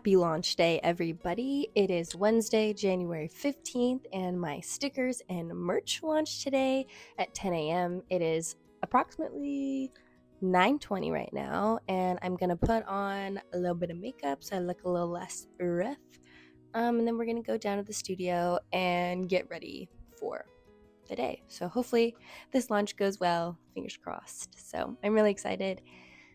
Happy launch day, everybody. It is Wednesday, January 15th, and my stickers and merch launch today at 10 a.m. It is approximately 9:20 right now, and I'm going to put on a little bit of makeup so I look a little less rough. And then we're going to go down to the studio and get ready for the day. So hopefully this launch goes well, fingers crossed. So I'm really excited.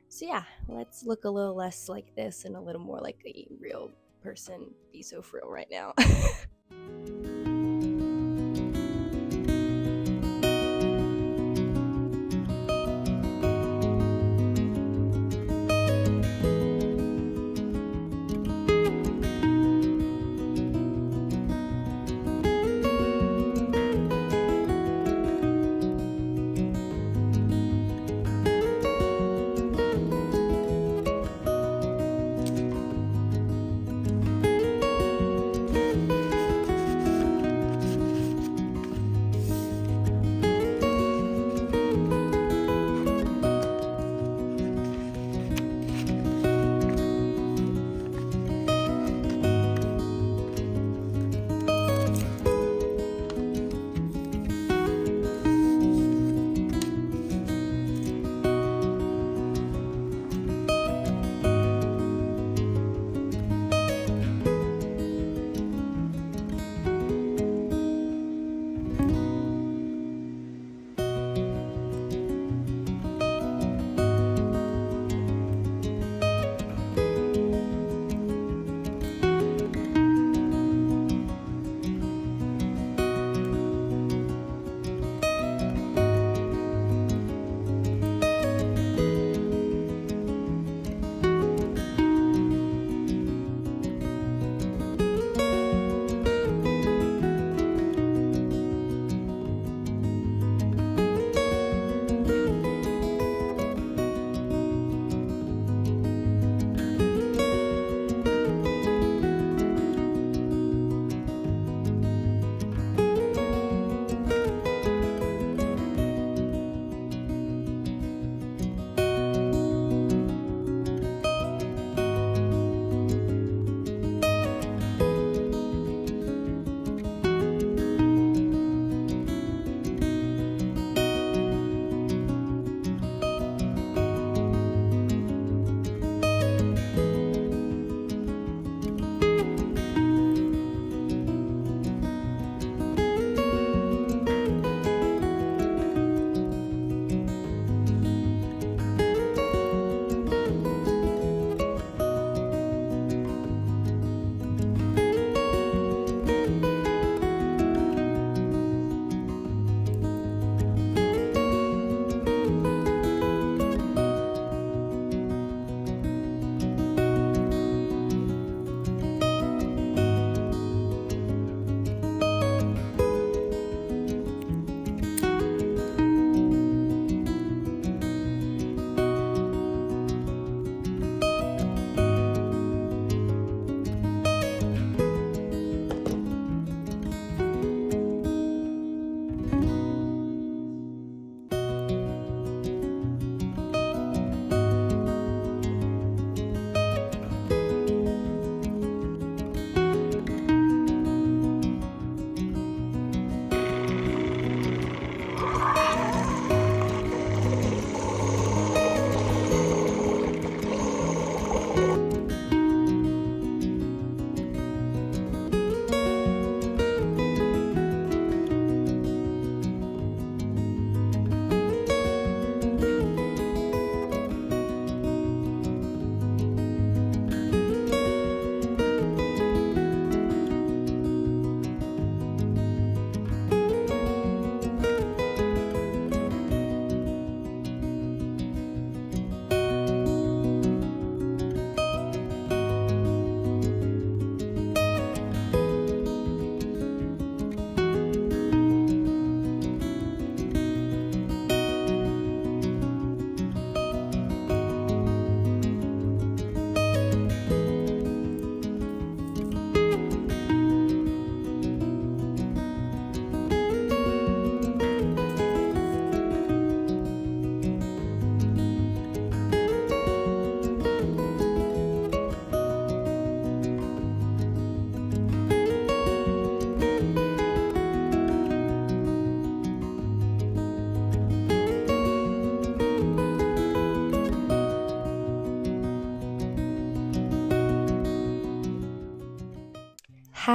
So yeah, let's look a little less like this and a little more like a real person. Be so for real right now.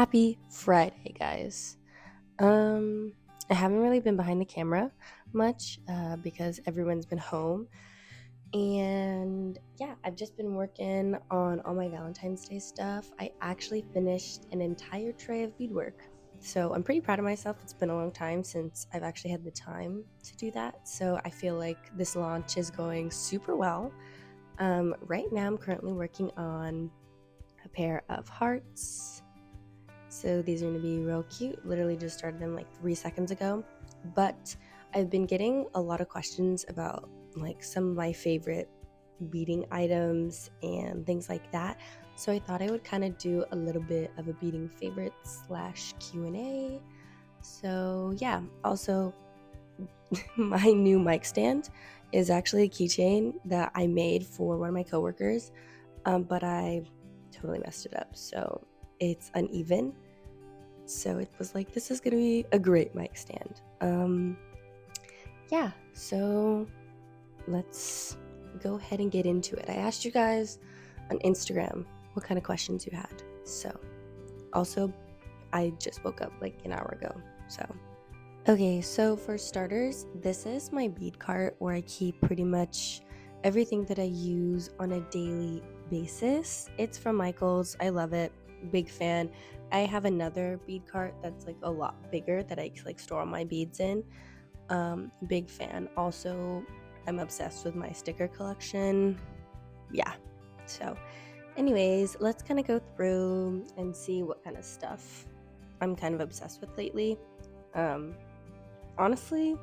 Happy Friday, guys. I haven't really been behind the camera much because everyone's been home. And yeah, I've just been working on all my Valentine's Day stuff. I actually finished an entire tray of beadwork. So I'm pretty proud of myself. It's been a long time since I've actually had the time to do that. So I feel like this launch is going super well. Right now I'm currently working on a pair of hearts. So these are going to be real cute. Literally just started them like 3 seconds ago. But I've been getting a lot of questions about like some of my favorite beading items and things like that. So I thought I would kind of do a little bit of a beading favorites / Q&A. So yeah, also my new mic stand is actually a keychain that I made for one of my coworkers, but I totally messed it up. So it's uneven. So it was like, this is going to be a great mic stand. Yeah, so let's go ahead and get into it. I asked you guys on Instagram what kind of questions you had. So also, I just woke up like an hour ago. So, okay, so for starters, this is my bead cart where I keep pretty much everything that I use on a daily basis. It's from Michael's. I love it. Big fan. I have another bead cart that's like a lot bigger that I like store all my beads in. Big fan. Also, I'm obsessed with my sticker collection. Yeah. So anyways, let's kind of go through and see what kind of stuff I'm kind of obsessed with lately. Honestly,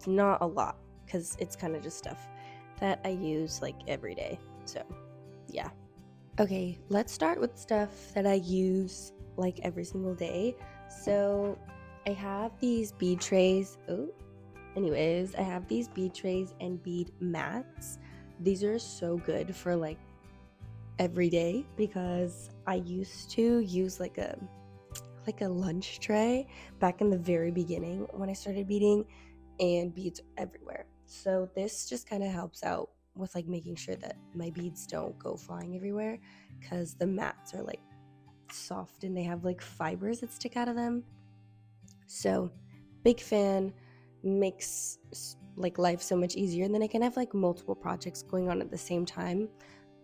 not a lot because it's kind of just stuff that I use like every day. So yeah. Okay, let's start with stuff that I use like every single day. So I have these bead trays. I have these bead trays and bead mats. These are so good for like every day because I used to use like a lunch tray back in the very beginning when I started beading, and beads everywhere. So this just kind of helps out with like making sure that my beads don't go flying everywhere because the mats are like soft and they have like fibers that stick out of them. So big fan, makes like life so much easier, and then I can have like multiple projects going on at the same time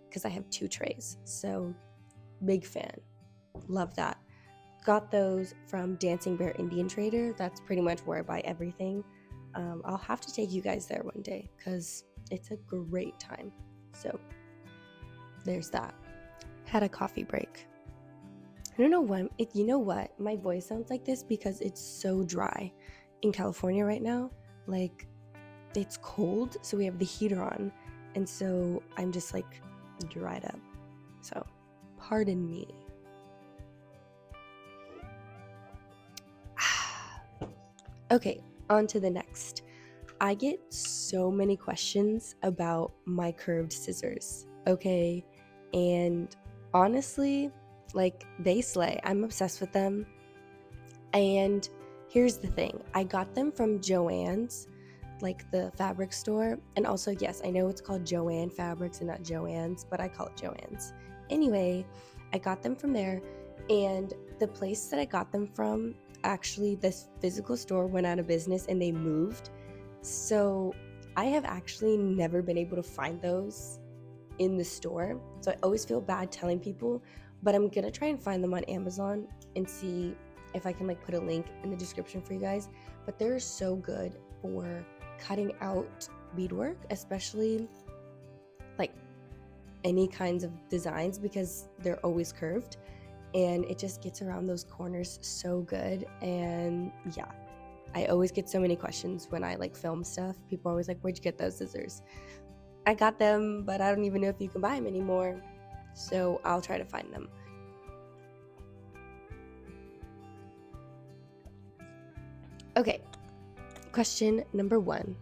because I have 2 trays. So big fan, love that. Got those from Dancing Bear Indian Trader. That's pretty much where I buy everything. I'll have to take you guys there one day because it's a great time. So there's that. Had a coffee break. I don't know why. You know what? My voice sounds like this because it's so dry in California right now. Like, it's cold, so we have the heater on, and so I'm just like dried up. So pardon me. Okay, on to the next. I get so many questions about my curved scissors, okay? And honestly, like, they slay. I'm obsessed with them. And here's the thing. I got them from Joann's, like the fabric store. And also, yes, I know it's called Joann Fabrics and not Joann's, but I call it Joann's. Anyway, I got them from there, and the place that I got them from, actually, this physical store went out of business and they moved. So I have actually never been able to find those in the store. So I always feel bad telling people, but I'm gonna try and find them on Amazon and see if I can like put a link in the description for you guys. But they're so good for cutting out beadwork, especially like any kinds of designs, because they're always curved and it just gets around those corners so good. And yeah, I always get so many questions when I like film stuff. People are always like, where'd you get those scissors? I got them, but I don't even know if you can buy them anymore. So I'll try to find them. Okay, question number 1.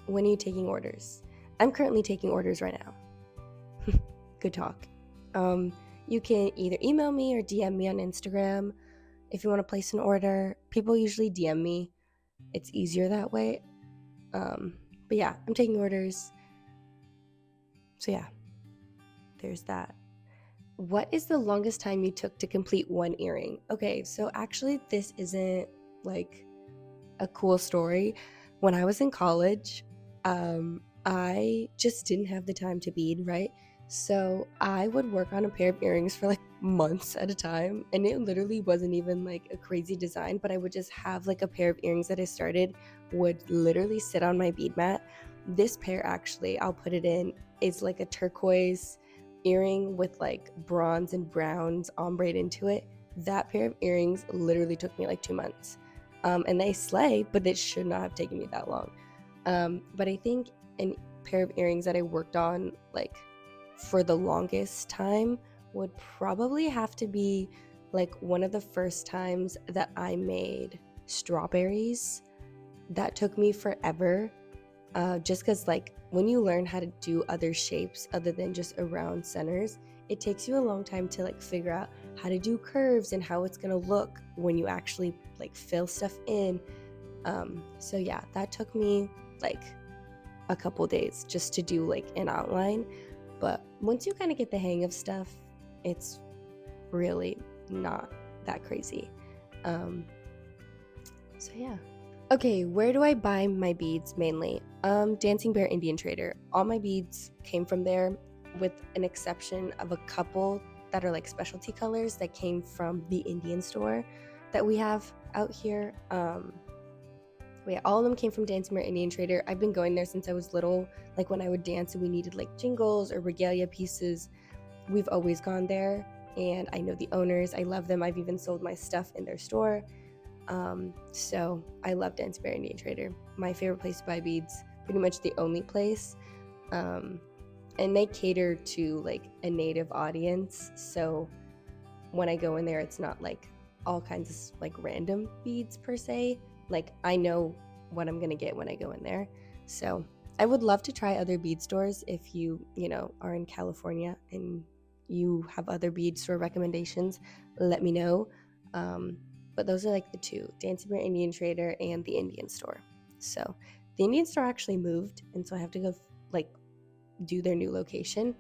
When are you taking orders? I'm currently taking orders right now. Good talk. You can either email me or DM me on Instagram if you want to place an order. People usually DM me. It's easier that way. But yeah, I'm taking orders. So yeah, there's that. What is the longest time you took to complete one earring? Okay, so actually this isn't like a cool story. When I was in college, I just didn't have the time to bead, right? So I would work on a pair of earrings for like months at a time, and it literally wasn't even like a crazy design, but I would just have like a pair of earrings that I started would literally sit on my bead mat. This pair, actually, I'll put it in, is like a turquoise earring with like bronze and browns ombre into it. That pair of earrings literally took me like 2 months. And they slay, but it should not have taken me that long. But I think a pair of earrings that I worked on like for the longest time would probably have to be like one of the first times that I made strawberries. That took me forever, just because like when you learn how to do other shapes other than just around centers, it takes you a long time to like figure out how to do curves and how it's gonna look when you actually like fill stuff in. So yeah, that took me like a couple days just to do like an outline. But once you kind of get the hang of stuff, it's really not that crazy. So yeah. Okay, where do I buy my beads mainly? Dancing Bear Indian Trader. All my beads came from there, with an exception of a couple that are like specialty colors that came from the Indian store that we have out here. Yeah, all of them came from Dancing Bear Indian Trader. I've been going there since I was little. Like when I would dance and we needed like jingles or regalia pieces, we've always gone there. And I know the owners. I love them. I've even sold my stuff in their store. So I love Dancing Bear Indian Trader. My favorite place to buy beads. Pretty much the only place. And they cater to like a native audience. So when I go in there, it's not like all kinds of like random beads per se. Like I know what I'm gonna get when I go in there. So I would love to try other bead stores. If you are in California and you have other bead store recommendations, let me know. But those are like the two: Dancing Bear Indian Trader and the Indian store. So the Indian store actually moved, and so I have to go like do their new location.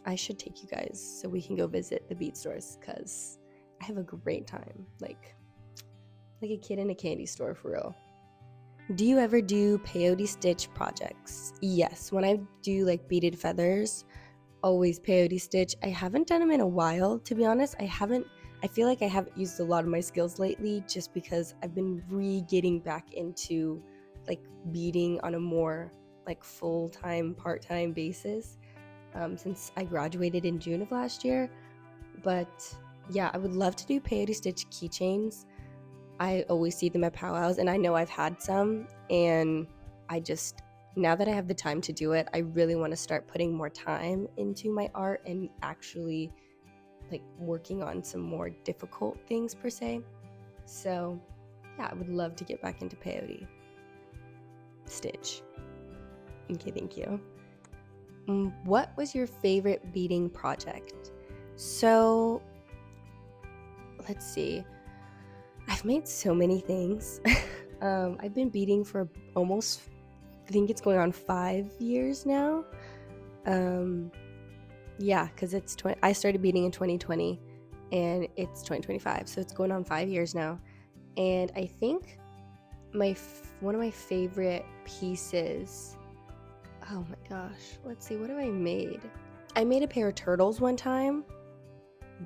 I should take you guys so we can go visit the bead stores, because I have a great time. Like a kid in a candy store, for real. Do you ever do peyote stitch projects? Yes, when I do like beaded feathers, always peyote stitch. I haven't done them in a while, to be honest. I feel like I haven't used a lot of my skills lately, just because I've been getting back into like beading on a more like full-time, part-time basis, since I graduated in June of last year. But yeah, I would love to do peyote stitch keychains. I always see them at powwows, and I know I've had some, and now that I have the time to do it, I really want to start putting more time into my art and actually like working on some more difficult things per se. So yeah, I would love to get back into peyote stitch. Okay, thank you. What was your favorite beading project? So let's see. I've made so many things. I've been beading for almost, I think it's going on 5 years now. Yeah, because I started beading in 2020 and it's 2025, so it's going on 5 years now. And I think one of my favorite pieces, oh my gosh, let's see, what have I made? I made a pair of turtles one time.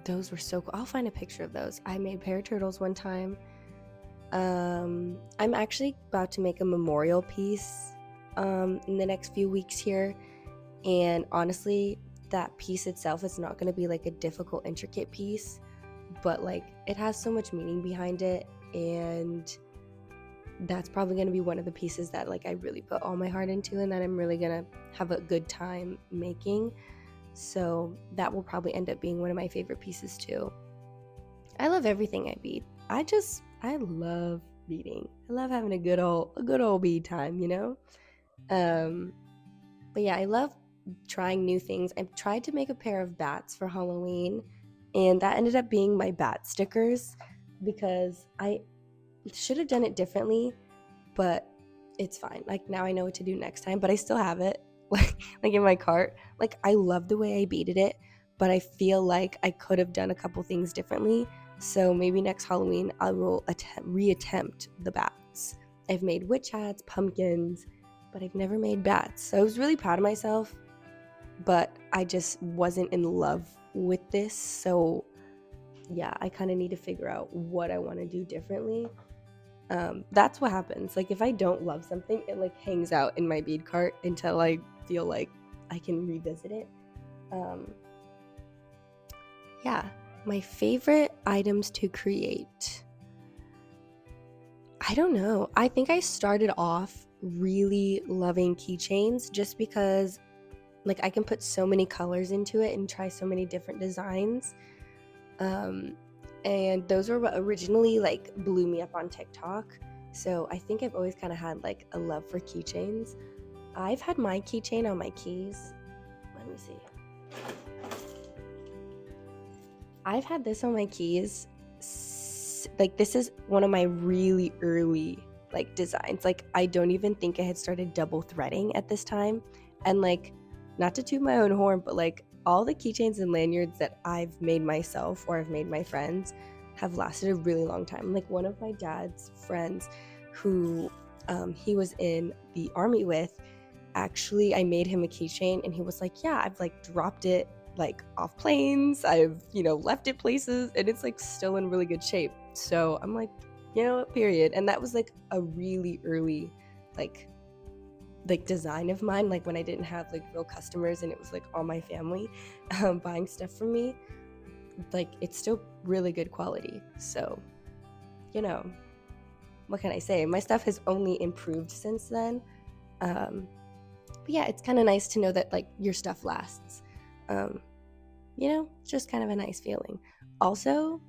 Those were so cool. I'll find a picture of those. I made a pair of turtles one time. I'm actually about to make a memorial piece in the next few weeks here. And honestly, that piece itself is not going to be like a difficult, intricate piece, but like it has so much meaning behind it. And that's probably going to be one of the pieces that like I really put all my heart into and that I'm really going to have a good time making. So that will probably end up being one of my favorite pieces too. I love everything I bead. I love beading. I love having a good old bead time, But yeah, I love trying new things. I tried to make a pair of bats for Halloween, and that ended up being my bat stickers, because I should have done it differently, but it's fine. Like now I know what to do next time, but I still have it like in my cart. Like I love the way I beaded it, but I feel like I could have done a couple things differently. So maybe next Halloween I will reattempt the bats. I've made witch hats, pumpkins, but I've never made bats. So I was really proud of myself, but I just wasn't in love with this. So yeah, I kind of need to figure out what I want to do differently. That's what happens. Like if I don't love something, it like hangs out in my bead cart until I feel like I can revisit it. Yeah, my favorite items to create. I don't know. I think I started off really loving keychains just because like I can put so many colors into it and try so many different designs. And those were what originally like blew me up on TikTok. So I think I've always kind of had like a love for keychains. I've had my keychain on my keys. Let me see. I've had this on my keys. Like this is one of my really early like designs. Like I don't even think I had started double threading at this time. And like, not to toot my own horn, but like all the keychains and lanyards that I've made myself or I've made my friends have lasted a really long time. Like one of my dad's friends who he was in the army with, actually I made him a keychain and he was like, yeah, I've like dropped it like off planes, I've left it places, and it's like still in really good shape. So I'm like, period. And that was like a really early like design of mine, like when I didn't have like real customers and it was like all my family buying stuff from me. Like it's still really good quality. So what can I say, my stuff has only improved since then. But yeah, it's kind of nice to know that like your stuff lasts. It's just kind of a nice feeling. Also,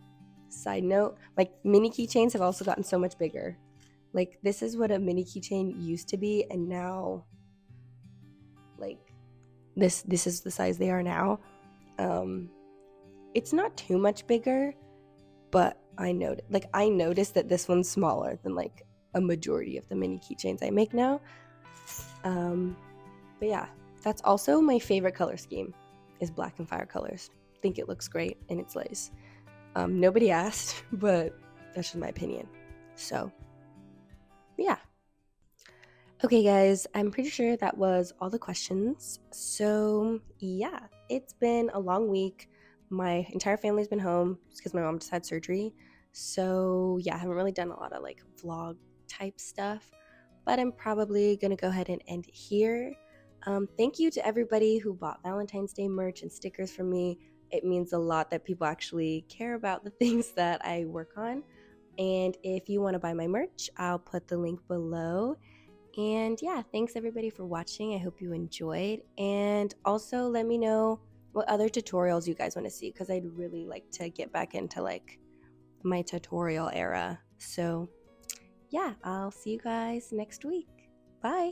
side note, like mini keychains have also gotten so much bigger. Like this is what a mini keychain used to be, and now like this is the size they are now. It's not too much bigger, but I noticed that this one's smaller than like a majority of the mini keychains I make now. But yeah, that's also my favorite color scheme is black and fire colors. I think it looks great and it's lace. Nobody asked, but that's just my opinion. So yeah. Okay guys, I'm pretty sure that was all the questions. So yeah, it's been a long week. My entire family's been home because my mom just had surgery. So yeah, I haven't really done a lot of like vlog type stuff, but I'm probably gonna go ahead and end it here. Thank you to everybody who bought Valentine's Day merch and stickers from me. It means a lot that people actually care about the things that I work on. And if you want to buy my merch, I'll put the link below. And yeah, thanks everybody for watching. I hope you enjoyed. And also let me know what other tutorials you guys want to see, because I'd really like to get back into like my tutorial era. So yeah, I'll see you guys next week. Bye.